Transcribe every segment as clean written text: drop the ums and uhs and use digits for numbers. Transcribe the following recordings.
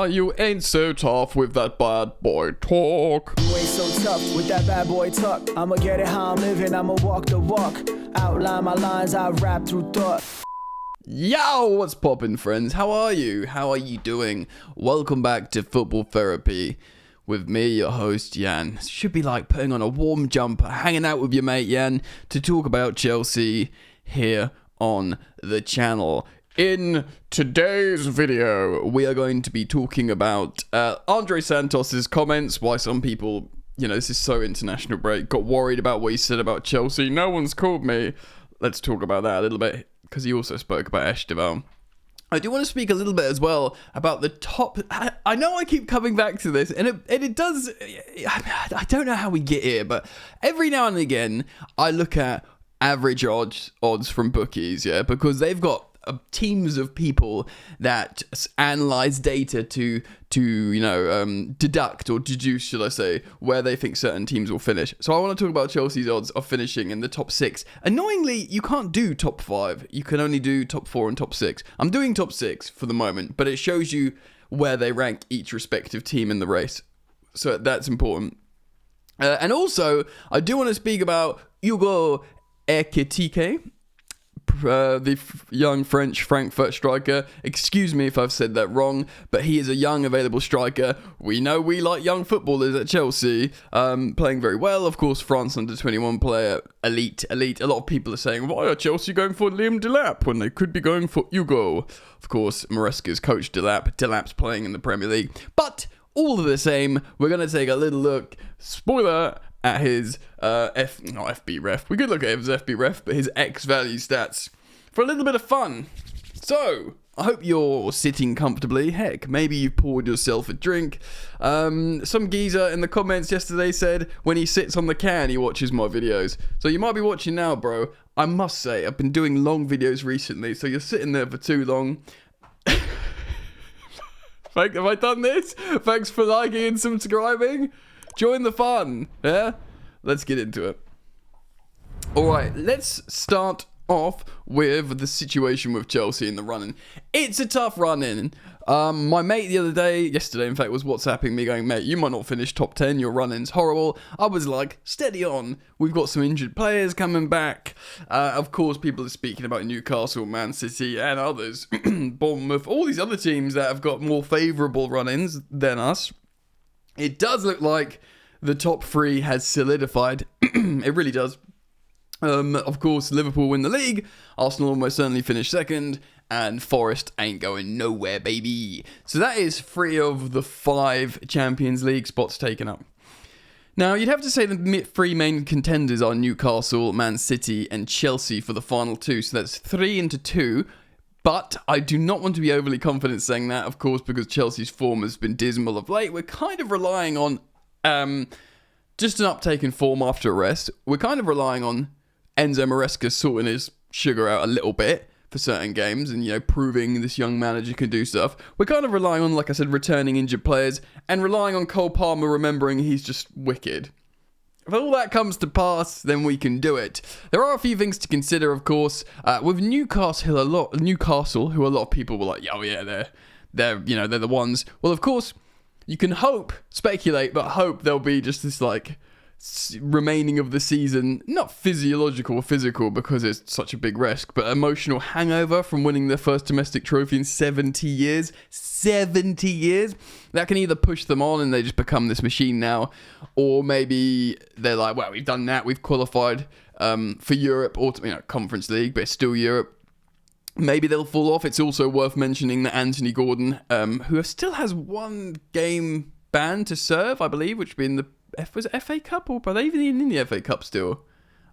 Nah, you ain't so tough with that bad boy talk. You ain't so tough with that bad boy talk. I'ma get it how I'm living, I'ma walk the walk. Outline my lines, I rap through thought. Yo, what's poppin', friends? How are you? How are you doing? Welcome back to Football Therapy with me, your host, Jan. Should be like putting on a warm jumper, hanging out with your mate, Jan, to talk about Chelsea here on the channel. In today's video, we are going to be talking about Andre Santos' comments, why some people, this is so international break, got worried about what he said about Chelsea. No one's called me. Let's talk about that a little bit, because he also spoke about Esteban. I do want to speak a little bit as well about the top. I know I keep coming back to this, and it does. I don't know how we get here, but every now and again, I look at average odds from bookies, because they've got teams of people that analyze data to deduct or deduce, should I say, where they think certain teams will finish. So I want to talk about Chelsea's odds of finishing in the top 6. Annoyingly, you can't do top 5. You can only do top 4 and top 6. I'm doing top 6 for the moment, but it shows you where they rank each respective team in the race. So that's important. And also, I do want to speak about Hugo Ekitike, the young French Frankfurt striker. Excuse me if I've said that wrong, but he is a young available striker. We know we like young footballers at Chelsea, playing very well. Of course, France under 21 player, elite. A lot of people are saying, why are Chelsea going for Liam Delap when they could be going for Hugo? Of course, Maresca's coach Delap. Delap's playing in the Premier League. But all of the same, we're going to take a little look, spoiler, at his FB ref. We could look at his FB ref, but his X value stats for a little bit of fun. So, I hope you're sitting comfortably. Heck, maybe you poured yourself a drink. Some geezer in the comments yesterday said when he sits on the can, he watches my videos. So you might be watching now, bro. I must say, I've been doing long videos recently, so you're sitting there for too long. Have I done this? Thanks for liking and subscribing. Join the fun, yeah? Let's get into it. Alright, let's start off with the situation with Chelsea in the run-in. It's a tough run-in. My mate yesterday in fact, was WhatsApping me going, mate, you might not finish top 10, your run-in's horrible. I was like, steady on. We've got some injured players coming back. Of course, people are speaking about Newcastle, Man City, and others. Bournemouth, all these other teams that have got more favourable run-ins than us. It does look like the top 3 has solidified. It really does. Of course, Liverpool win the league. Arsenal almost certainly finish second. And Forest ain't going nowhere, baby. So that is 3 of the 5 Champions League spots taken up. Now, you'd have to say the 3 main contenders are Newcastle, Man City, and Chelsea for the final 2. So that's 3 into 2. But I do not want to be overly confident saying that, of course, because Chelsea's form has been dismal of late. We're kind of relying on just an uptake in form after a rest. We're kind of relying on Enzo Maresca sorting his sugar out a little bit for certain games and, proving this young manager can do stuff. We're kind of relying on, like I said, returning injured players and relying on Cole Palmer remembering he's just wicked. If all that comes to pass, then we can do it. There are a few things to consider, of course. With Newcastle, who a lot of people were like, oh yeah, they're the ones. Well, of course, you can speculate, but hope there'll be just this remaining of the season, not physical, because it's such a big risk, but emotional hangover from winning their first domestic trophy in 70 years. 70 years. That can either push them on and they just become this machine now, or maybe they're like, well, we've done that, we've qualified for Europe, or Conference League, but it's still Europe. Maybe they'll fall off. It's also worth mentioning that Anthony Gordon, who still has 1 game ban to serve, I believe, which would be in the was it FA Cup, or are they even in the FA Cup still?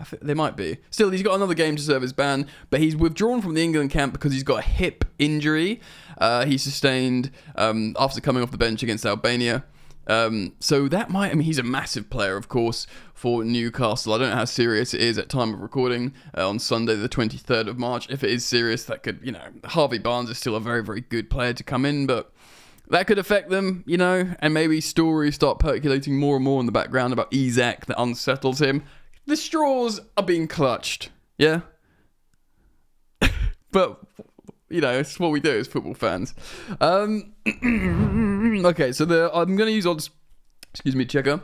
I think they might be. Still, he's got another game to serve his ban, but he's withdrawn from the England camp because he's got a hip injury he sustained after coming off the bench against Albania. So that he's a massive player, of course, for Newcastle. I don't know how serious it is at time of recording on Sunday, the 23rd of March. If it is serious, that could, Harvey Barnes is still a very, very good player to come in, but that could affect them, and maybe stories start percolating more and more in the background about Isak that unsettles him. The straws are being clutched, yeah? But it's what we do as football fans. Okay, so I'm going to use odds, checker.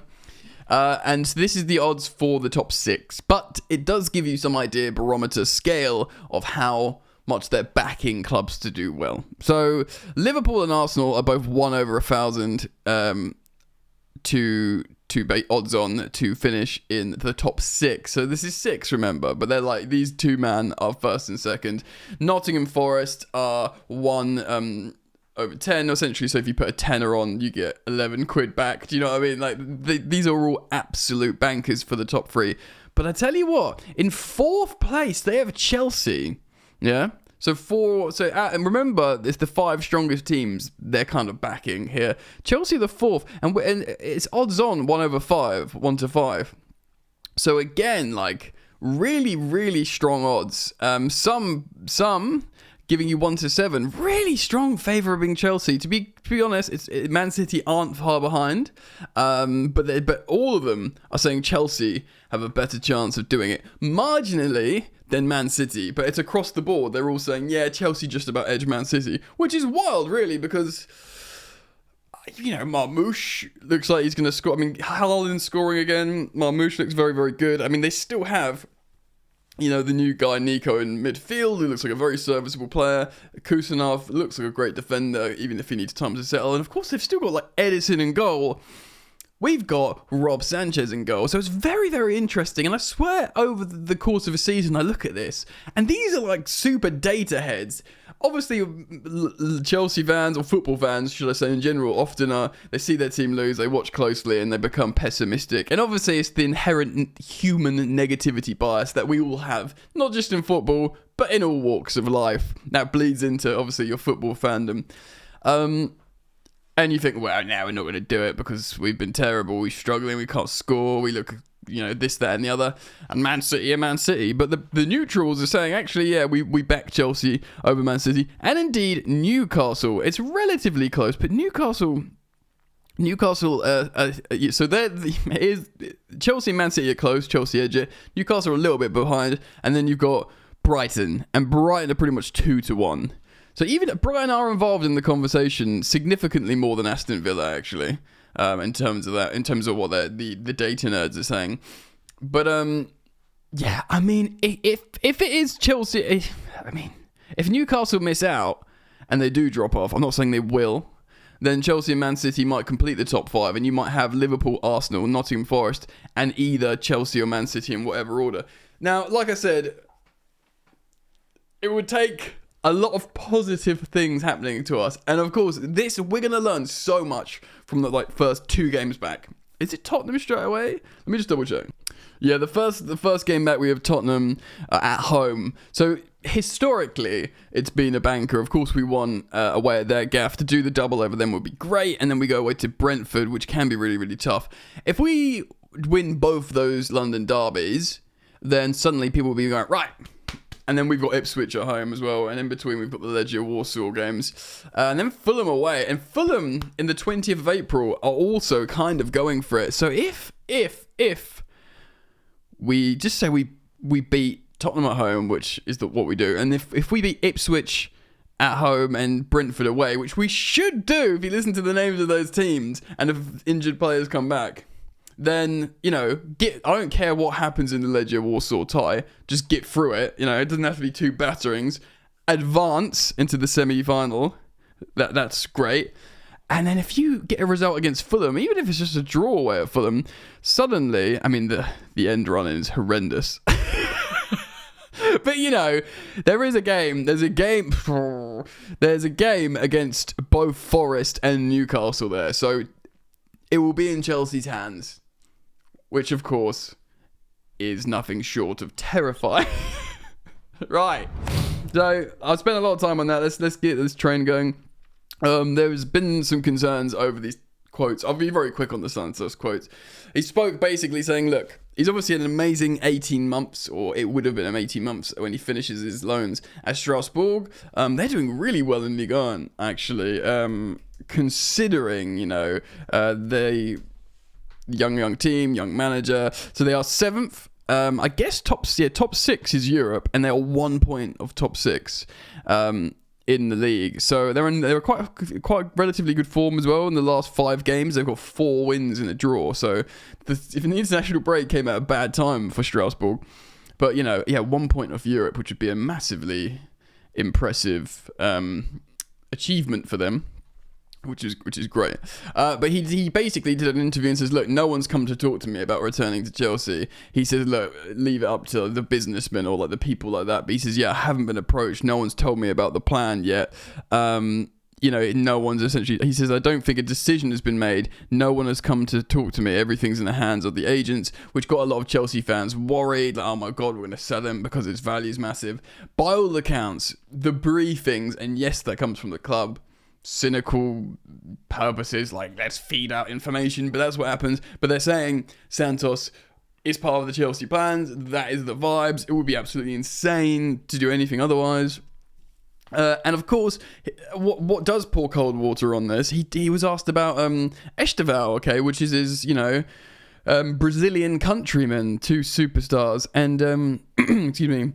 And this is the odds for the top 6. But it does give you some idea, barometer scale of how much they're backing clubs to do well. So Liverpool and Arsenal are both 1 over 1,000 to bet odds on to finish in the top 6. So this is 6, remember, but they're like, these two man are first and second. Nottingham Forest are 1 over 10 essentially, so if you put a tenner on, you get 11 quid back. Do you know what I mean? Like, these are all absolute bankers for the top 3. But I tell you what, in 4th place they have Chelsea. Yeah. And remember, it's the 5 strongest teams they're kind of backing here. Chelsea the 4th, and it's odds on 1 over 5, 1 to 5. So again, like, really, really strong odds. Some giving you 1 to 7. Really strong favouring Chelsea. To be honest, Man City aren't far behind, but all of them are saying Chelsea have a better chance of doing it marginally than Man City, but it's across the board. They're all saying, yeah, Chelsea just about edge Man City, which is wild, really, because, Marmouche looks like he's going to score. I mean, Haaland's scoring again. Marmouche looks very, very good. I mean, they still have, the new guy, Nico, in midfield, who looks like a very serviceable player. Kusanov looks like a great defender, even if he needs time to settle. And, of course, they've still got, like, Edison in goal. We've got Rob Sanchez in goal. So it's very, very interesting. And I swear over the course of a season, I look at this, and these are like super data heads. Obviously, Chelsea fans, or football fans, should I say, in general, often they see their team lose, they watch closely, and they become pessimistic. And obviously, it's the inherent human negativity bias that we all have, not just in football, but in all walks of life. That bleeds into, obviously, your football fandom. And you think, well, now we're not going to do it because we've been terrible, we're struggling, we can't score, we look, this, that, and the other. And Man City are Man City. But the neutrals are saying, actually, yeah, we back Chelsea over Man City. And indeed, Newcastle. It's relatively close, but Newcastle, so Chelsea and Man City are close, Chelsea edge it. Newcastle are a little bit behind. And then you've got Brighton. And Brighton are pretty much 2 to 1. So even Brighton are involved in the conversation significantly more than Aston Villa, actually, in terms of what the data nerds are saying. But yeah, I mean, if it is Chelsea, if Newcastle miss out and they do drop off, I'm not saying they will, then Chelsea and Man City might complete the top 5, and you might have Liverpool, Arsenal, Nottingham Forest, and either Chelsea or Man City in whatever order. Now, like I said, it would take a lot of positive things happening to us, and of course, we're gonna learn so much from the first 2 games back. Is it Tottenham straight away? Let me just double check. Yeah, the first game back we have Tottenham at home. So historically, it's been a banker. Of course, we won away at their gaff. To do the double over them would be great, and then we go away to Brentford, which can be really, really tough. If we win both those London derbies, then suddenly people will be going, right. And then we've got Ipswich at home as well. And in between, we've got the Legia Warsaw games. And then Fulham away. And Fulham, in the 20th of April, are also kind of going for it. So if we just say we beat Tottenham at home, which is what we do. And if we beat Ipswich at home and Brentford away, which we should do if you listen to the names of those teams, and if injured players come back, then, I don't care what happens in the Legia Warsaw tie. Just get through it. It doesn't have to be 2 batterings. Advance into the semi-final. That's great. And then if you get a result against Fulham, even if it's just a draw away at Fulham, suddenly, the end run is horrendous. But, there is a game. There's a game against both Forest and Newcastle there. So it will be in Chelsea's hands. Which, of course, is nothing short of terrifying. Right. So, I've spent a lot of time on that. Let's get this train going. There's been some concerns over these quotes. I'll be very quick on the Santos quotes. He spoke basically saying, look, he's obviously had an amazing 18 months, or it would have been 18 months when he finishes his loans at Strasbourg. They're doing really well in Ligue 1, actually. Considering, they... young team, young manager. So they are 7th. I guess top 6 is Europe, and they are 1 point of top 6. in the league. So they're quite relatively good form as well. In the last 5 games, they've got 4 wins and a draw. So if the international break came at a bad time for Strasbourg, but 1 point off Europe, which would be a massively impressive achievement for them. Which is great. But he basically did an interview and says, look, no one's come to talk to me about returning to Chelsea. He says, look, leave it up to the businessmen or like the people like that. But he says, I haven't been approached. No one's told me about the plan yet. No one's essentially, he says, I don't think a decision has been made. No one has come to talk to me. Everything's in the hands of the agents, which got a lot of Chelsea fans worried. Like, oh my God, we're going to sell him because his value's massive. By all accounts, the briefings, and yes, that comes from the club, cynical purposes, like let's feed out information, but that's what happens. But they're saying Santos is part of the Chelsea plans. That is the vibes. It would be absolutely insane to do anything otherwise. And of course, what does pour cold water on this? He was asked about Esteval, okay, which is his Brazilian countryman, 2 superstars, and excuse me.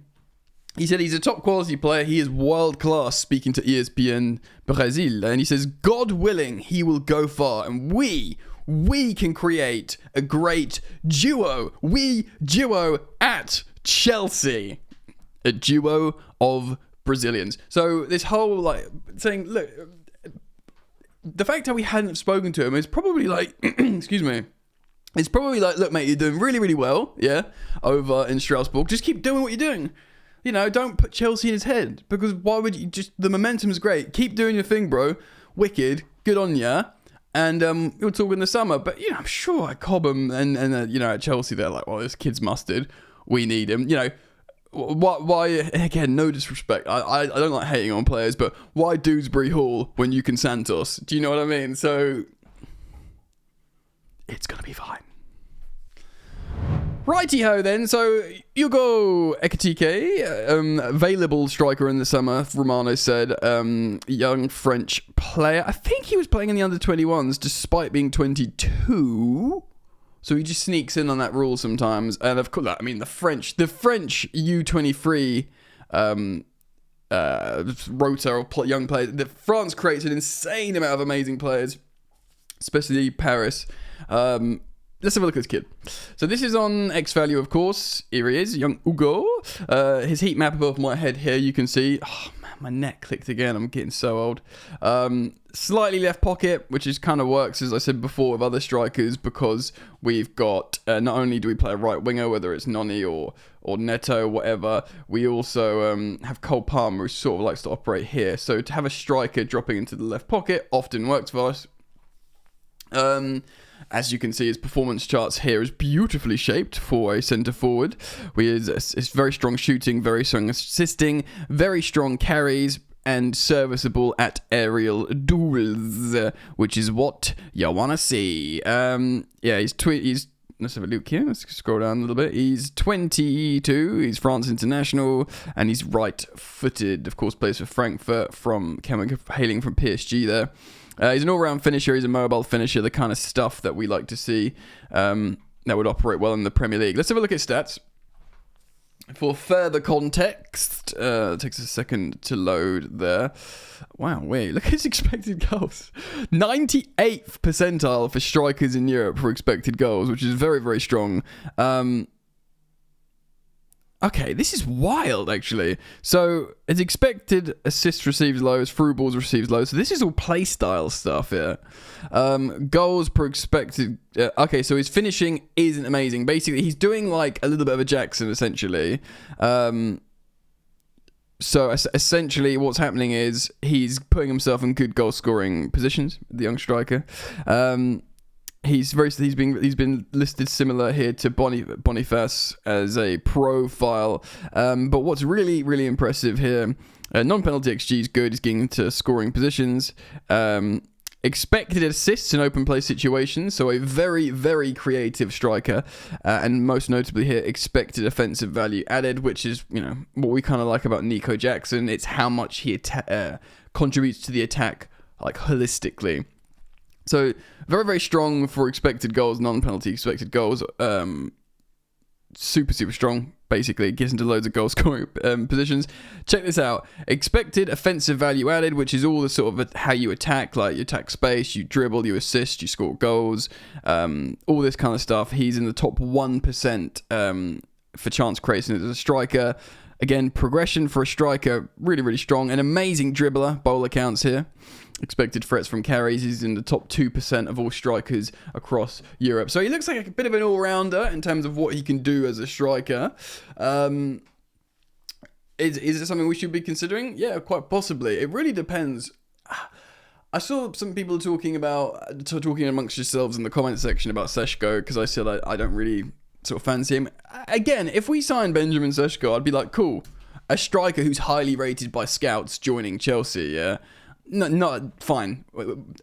He said he's a top quality player. He is world class, speaking to ESPN Brazil. And he says, God willing, he will go far. And we can create a great duo. Duo at Chelsea. A duo of Brazilians. So this whole saying, look, the fact that we hadn't spoken to him is probably excuse me. It's probably look, mate, you're doing really, really well. Yeah. Over in Strasbourg. Just keep doing what you're doing. Don't put Chelsea in his head, because why would you? Just the momentum's great. Keep doing your thing, bro. Wicked. Good on ya. And we'll talk in the summer. But I'm sure at Cobham and at Chelsea they're like, well, this kid's mustard. We need him. Why? Again, no disrespect. I don't like hating on players, but why Dewsbury Hall when you can Santos? Do you know what I mean? So it's gonna be fine. Righty-ho then, so Hugo Ekitike, available striker in the summer, Romano said, young French player. I think he was playing in the under-21s despite being 22, so he just sneaks in on that rule sometimes. And of course, the French U23 rota or young players, France creates an insane amount of amazing players, especially Paris. Let's have a look at this kid. So this is on X Value, of course. Here he is, young Hugo. His heat map above my head here, you can see. Oh man, my neck clicked again. I'm getting so old. Slightly left pocket, which is kind of works, as I said before, with other strikers, because we've got, not only do we play a right winger, whether it's Noni or Neto, whatever, we also have Cole Palmer, who sort of likes to operate here. So to have a striker dropping into the left pocket often works for us. As you can see, his performance charts here is beautifully shaped for a centre forward. It's very strong shooting, very strong assisting, very strong carries, and serviceable at aerial duels, which is what you want to see. He's let's have a look here. Let's scroll down a little bit. He's 22. He's France international, and he's right-footed. Of course, plays for Frankfurt hailing from PSG there. He's an all-round finisher. He's a mobile finisher, the kind of stuff that we like to see that would operate well in the Premier League. Let's have a look at stats. For further context, it takes a second to load there. Wow, wait, look at his expected goals. 98th percentile for strikers in Europe for expected goals, which is very, very strong. Okay, this is wild, actually. So, his expected assists received low, his through balls received low. So, this is all play style stuff here. Goals per expected... okay, so his finishing isn't amazing. Basically, he's doing like a little bit of a Jackson, essentially. So, essentially, what's happening is he's putting himself in good goal-scoring positions, the young striker. He's been listed similar here to Boniface as a profile. But what's really, really impressive here, non-penalty XG is good. He's getting into scoring positions. Expected assists in open play situations. So a very, very creative striker. And most notably here, expected offensive value added, which is, what we kind of like about Nico Jackson. It's how much he contributes to the attack, like holistically. So, very, very strong for expected goals, non-penalty expected goals. super strong. Basically, gets into loads of goal scoring positions. Check this out. Expected offensive value added, which is all the sort of how you attack, like you attack space, you dribble, you assist, you score goals, all this kind of stuff. He's in the top 1% for chance creation as a striker. Again, progression for a striker, really strong. An amazing dribbler, bowler counts here. Expected threats from carries, he's in the top 2% of all strikers across Europe. So he looks like a bit of an all-rounder in terms of what he can do as a striker. Is it something we should be considering? Yeah, quite possibly. It really depends. I saw some people talking amongst yourselves in the comment section about Seško, because I said I don't really sort of fancy him. Again, if we sign Benjamin Seško, I'd be like, cool. A striker who's highly rated by scouts joining Chelsea, yeah? No, not fine.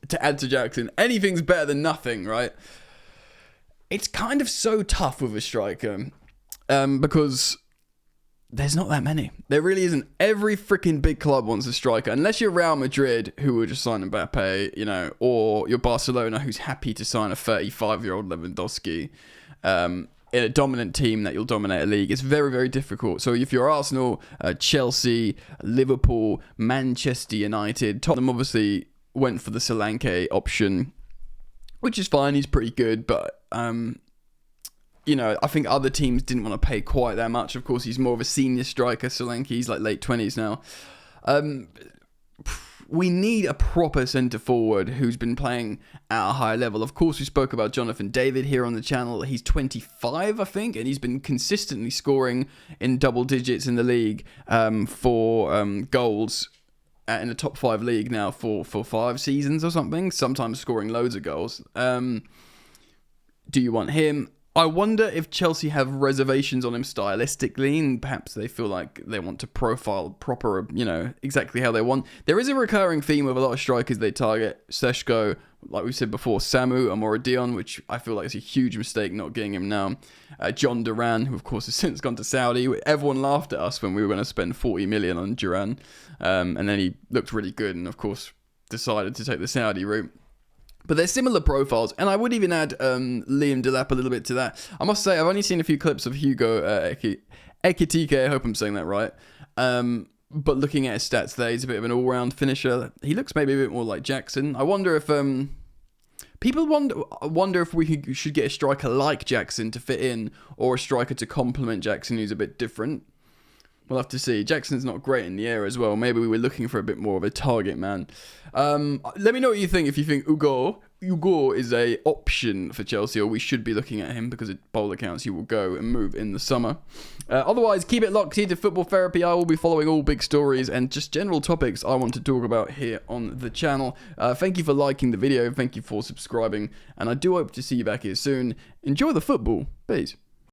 To add to Jackson, anything's better than nothing, right? It's kind of so tough with a striker because there's not that many. There really isn't. Every freaking big club wants a striker, unless you're Real Madrid, who would just sign Mbappe, you know, or you're Barcelona, who's happy to sign a 35-year-old Lewandowski. In a dominant team that you'll dominate a league. It's very difficult. So if you're Arsenal, Chelsea, Liverpool, Manchester United, Tottenham obviously went for the Solanke option, which is fine. He's pretty good, but you know, I think other teams didn't want to pay quite that much. Of course, he's more of a senior striker. Solanke, he's like late 20s now. We need a proper centre forward who's been playing at a high level. Of course, we spoke about Jonathan David here on the channel. He's 25, I think, and he's been consistently scoring in double digits in the league for goals in the top 5 league now for 5 seasons or something, sometimes scoring loads of goals. Do you want him? I wonder if Chelsea have reservations on him stylistically, and perhaps they feel like they want to profile proper, you know, exactly how they want. There is a recurring theme with a lot of strikers they target. Seško, like we said before, Samu, Amora Dion, which I feel like is a huge mistake not getting him now. John Duran, who of course has since gone to Saudi. Everyone laughed at us when we were going to spend 40 million on Duran, and then he looked really good, and of course decided to take the Saudi route. But they're similar profiles, and I would even add Liam Delap a little bit to that. I must say, I've only seen a few clips of Hugo Ekitike, I hope I'm saying that right. But looking at his stats there, he's a bit of an all-round finisher. He looks maybe a bit more like Jackson. I wonder if people wonder if we should get a striker like Jackson to fit in, or a striker to complement Jackson who's a bit different. We'll have to see. Jackson's not great in the air as well. Maybe we were looking for a bit more of a target man. Let me know what you think. If you think Hugo is a option for Chelsea, or we should be looking at him because at bowler counts he will go and move in the summer. Otherwise, keep it locked here to Football Therapy. I will be following all big stories and just general topics I want to talk about here on the channel. Thank you for liking the video. Thank you for subscribing. And I do hope to see you back here soon. Enjoy the football. Peace.